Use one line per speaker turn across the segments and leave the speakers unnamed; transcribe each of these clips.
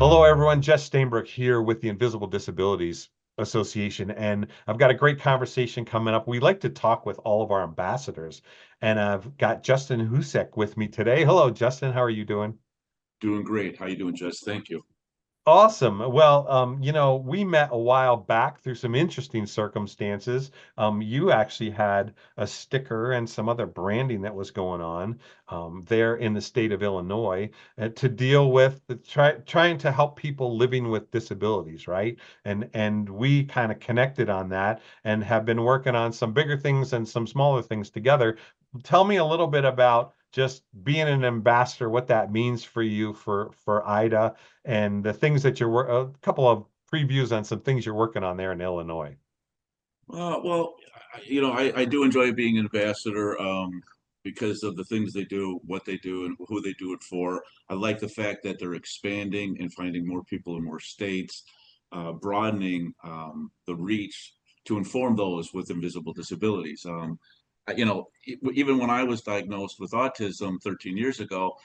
Hello, everyone. Jess Stainbrook here with the Invisible Disabilities Association, and I've got a great conversation coming up. We like to talk with all of our ambassadors, and I've got Justin Houcek with me today. Hello, Justin. How are you doing?
Doing great. How you doing, Jess? Thank you.
Awesome. Well, we met a while back through some interesting circumstances. You actually had a sticker and some other branding that was going on there in the state of Illinois to deal with trying to help people living with disabilities, right? And we kind of connected on that and have been working on some bigger things and some smaller things together. Tell me a little bit about just being an ambassador, what that means for you for IDA and the things that a couple of previews on some things you're working on there in Illinois.
I do enjoy being an ambassador because of the things they do, what they do, and who they do it for. I like the fact that they're expanding and finding more people in more states, broadening the reach to inform those with invisible disabilities. Even when I was diagnosed with autism 13 years ago,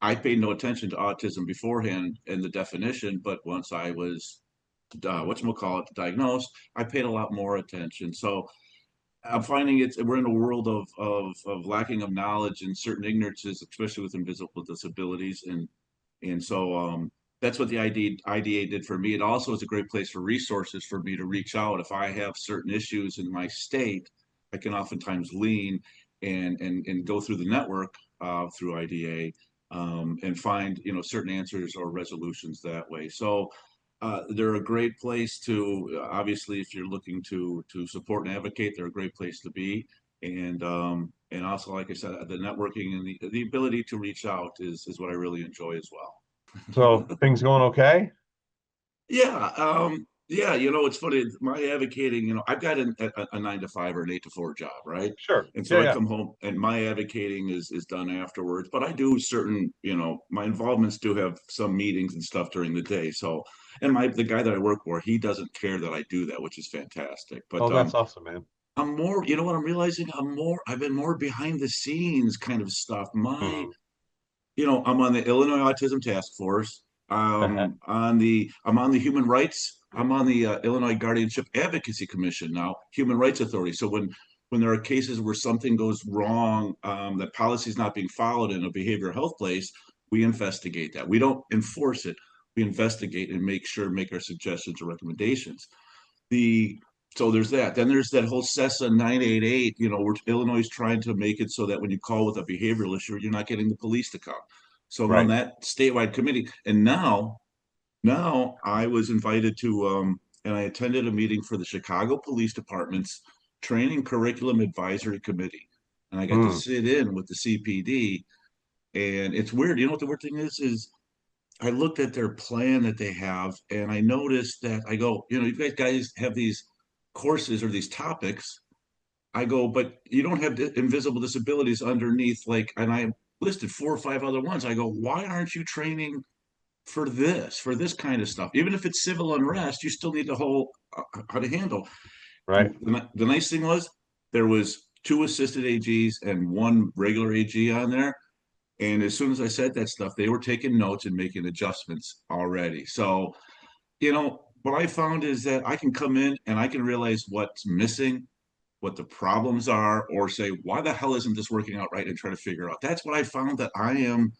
I paid no attention to autism beforehand and the definition, but once I was whatchamacallit diagnosed, I paid a lot more attention. So I'm finding we're in a world of lacking of knowledge and certain ignorances, especially with invisible disabilities, and so that's what the IDA did for me. It also is a great place for resources for me to reach out if I have certain issues in my state. I can oftentimes lean and go through the network through IDA and find certain answers or resolutions that way. So they're a great place to obviously if you're looking to support and advocate, they're a great place to be. And also, like I said, the networking and the ability to reach out is what I really enjoy as well.
So things going okay?
Yeah, yeah. It's funny. My advocating, I've got a 9 to 5 or an 8 to 4 job, right?
Sure.
And so
Yeah,
I
yeah.
come home, and my advocating is done afterwards. But I do certain, my involvements do have some meetings and stuff during the day. So, and the guy that I work for, he doesn't care that I do that, which is fantastic. But
Oh, that's awesome, man.
I'm more, what I'm realizing, I've been more behind the scenes kind of stuff.
Mhm.
I'm on the Illinois Autism Task Force. I'm on the human rights. I'm on the Illinois Guardianship Advocacy Commission now, Human Rights Authority. So when there are cases where something goes wrong, that policy is not being followed in a behavioral health place, we investigate that. We don't enforce it. We investigate and make our suggestions or recommendations. The so there's that. Then there's that whole CESSA 988, where Illinois is trying to make it so that when you call with a behavioral issue, you're not getting the police to come. So I'm on
Right.
that statewide committee. And now I was invited to and I attended a meeting for the Chicago Police Department's Training Curriculum Advisory Committee. And I got to
Mm.
sit in with the CPD. And it's weird. You know what the weird thing is I looked at their plan that they have, and I noticed that I go, you guys have these courses or these topics. I go, but you don't have invisible disabilities underneath, like, and I listed 4 or 5 other ones. I go, why aren't you training for this kind of stuff? Even if it's civil unrest, you still need to whole how to handle.
Right.
The nice thing was there was two assisted AGs and one regular AG on there. And as soon as I said that stuff, they were taking notes and making adjustments already. So, what I found is that I can come in and I can realize what's missing, what the problems are, or say, why the hell isn't this working out right, and try to figure out. That's what I found that I am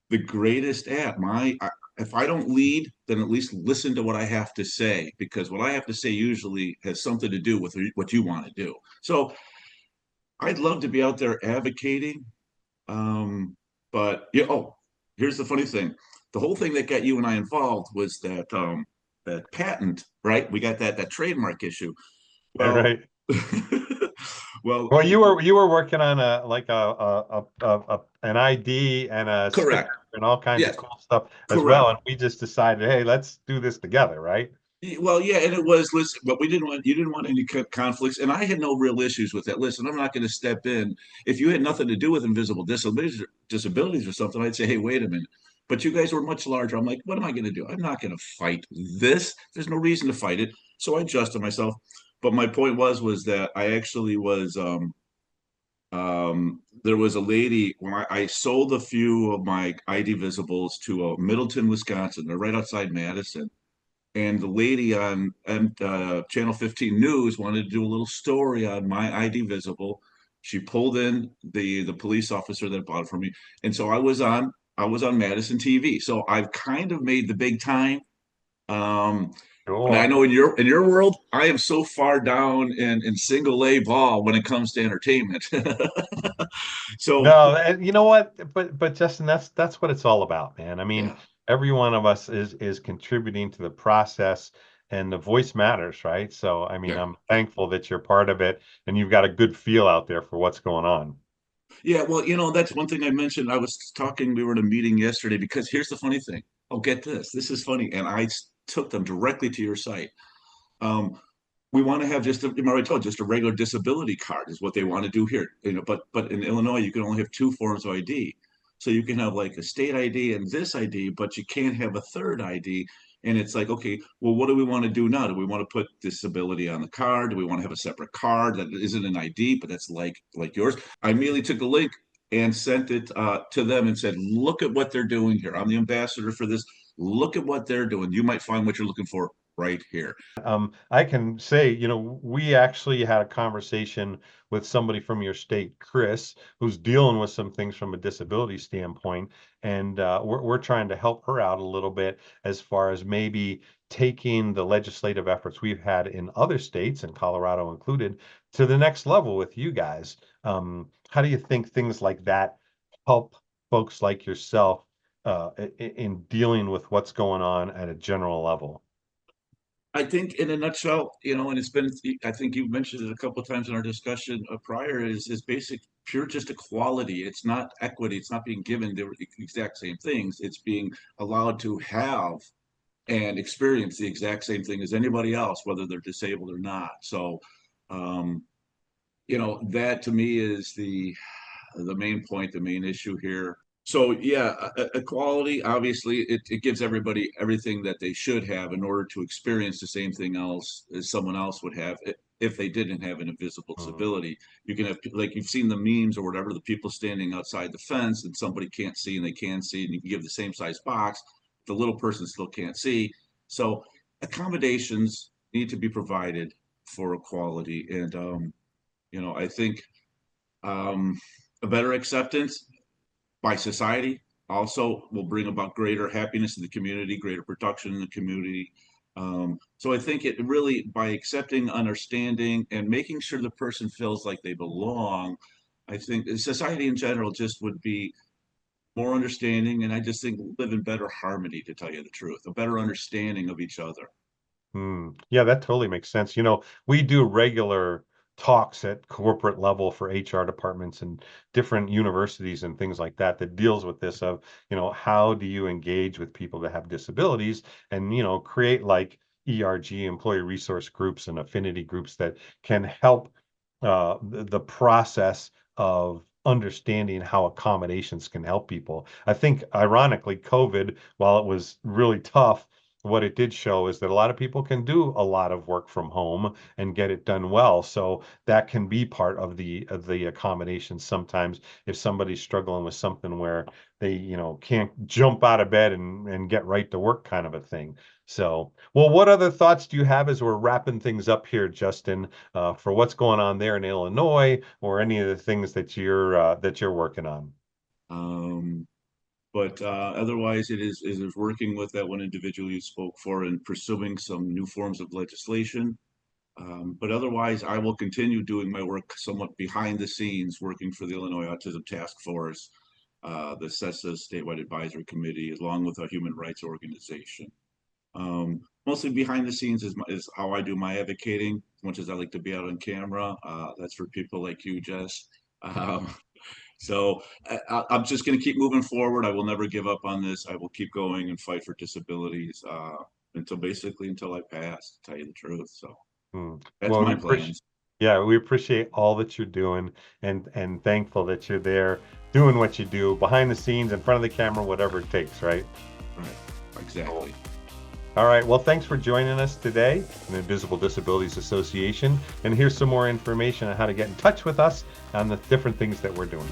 the greatest at. If I don't lead, then at least listen to what I have to say, because what I have to say usually has something to do with what you want to do. So I'd love to be out there advocating. But here's the funny thing. The whole thing that got you and I involved was that patent, right? We got that trademark issue.
Right.
Well,
Right.
well,
Well, you were working on an ID and a sticker
correct.
and all kinds of
Yes,
cool stuff as well,
correct.
and we just decided, hey, let's do this together, right?
Well, yeah, and it was, listen, but you didn't want any conflicts, and I had no real issues with that. Listen, I'm not going to step in. If you had nothing to do with invisible disabilities or something, I'd say, hey, wait a minute. But you guys were much larger. I'm like, what am I going to do? I'm not going to fight this. There's no reason to fight it. So I adjusted myself. But my point was that I actually was There was a lady when I sold a few of my ID visibles to Middleton, Wisconsin. They're right outside Madison. And the lady on Channel 15 News wanted to do a little story on my ID visible. She pulled in the police officer that bought it from me, and so I was on Madison TV. So I've kind of made the big time. Um, and I
Sure.
know in your world, I am so far down in single A ball when it comes to entertainment. So
No, and you know what? But Justin, that's what it's all about, man. I mean,
yeah,
every one of us is contributing to the process, and the voice matters, right? So, I mean,
yeah.
I'm thankful that you're part of it, and you've got a good feel out there for what's going on.
Yeah, well, that's one thing I mentioned. I was talking, we were in a meeting yesterday because here's the funny thing. Oh, get this. This is funny. And took them directly to your site. Um, we want to have just I already told you, just a regular disability card is what they want to do here. But in Illinois, you can only have two forms of ID. So you can have like a state ID and this ID, but you can't have a third ID. And it's like, okay, well, what do we want to do now? Do we want to put disability on the card? Do we want to have a separate card that isn't an ID, but that's like yours? I immediately took the link and sent it to them and said, look at what they're doing here. I'm the ambassador for this. Look at what they're doing. You might find what you're looking for right here.
I can say, we actually had a conversation with somebody from your state, Chris, who's dealing with some things from a disability standpoint, and we're trying to help her out a little bit as far as maybe taking the legislative efforts we've had in other states, and Colorado included, to the next level with you guys. How do you think things like that help folks like yourself in dealing with what's going on at a general level?
I think in a nutshell, and it's been, I think you've mentioned it a couple of times in our discussion prior, is basic pure just equality. It's not equity. It's not being given the exact same things. It's being allowed to have and experience the exact same thing as anybody else, whether they're disabled or not. So, um, that to me is the main point, the main issue here. So yeah, equality, obviously it gives everybody everything that they should have in order to experience the same thing else as someone else would have if they didn't have an invisible
Mm.
disability. You can have, like, you've seen the memes or whatever, the people standing outside the fence and somebody can't see and they can see, and you can give the same size box, the little person still can't see. So accommodations need to be provided for equality. And I think um, a better acceptance by society also will bring about greater happiness in the community, greater production in the community. So I think it really, by accepting, understanding, and making sure the person feels like they belong, I think society in general just would be more understanding, and I just think live in better harmony, to tell you the truth, a better understanding of each other.
Yeah, that totally makes sense. We do regular talks at corporate level for HR departments and different universities and things like that that deals with this of, how do you engage with people that have disabilities and, create like ERG, employee resource groups and affinity groups that can help the process of understanding how accommodations can help people. I think ironically, COVID, while it was really tough, what it did show is that a lot of people can do a lot of work from home and get it done well. So that can be part of the accommodations sometimes if somebody's struggling with something where they, can't jump out of bed and get right to work kind of a thing. So, well, what other thoughts do you have as we're wrapping things up here, Justin, for what's going on there in Illinois or any of the things that you're working on?
Um, but otherwise, it is working with that one individual you spoke for and pursuing some new forms of legislation. But otherwise, I will continue doing my work somewhat behind the scenes, working for the Illinois Autism Task Force, the CESSA Statewide Advisory Committee, along with a human rights organization. Mostly behind the scenes is how I do my advocating. As much as I like to be out on camera, that's for people like you, Jess. Um, so I'm just going to keep moving forward. I will never give up on this. I will keep going and fight for disabilities until I pass, to tell you the truth. So that's
Well, we
my
appreciate,
plans.
yeah, we appreciate all that you're doing and thankful that you're there doing what you do behind the scenes, in front of the camera, whatever it takes, right?
Right.
Cool.
Exactly.
All right. Well, thanks for joining us today in the Invisible Disabilities Association. And here's some more information on how to get in touch with us on the different things that we're doing.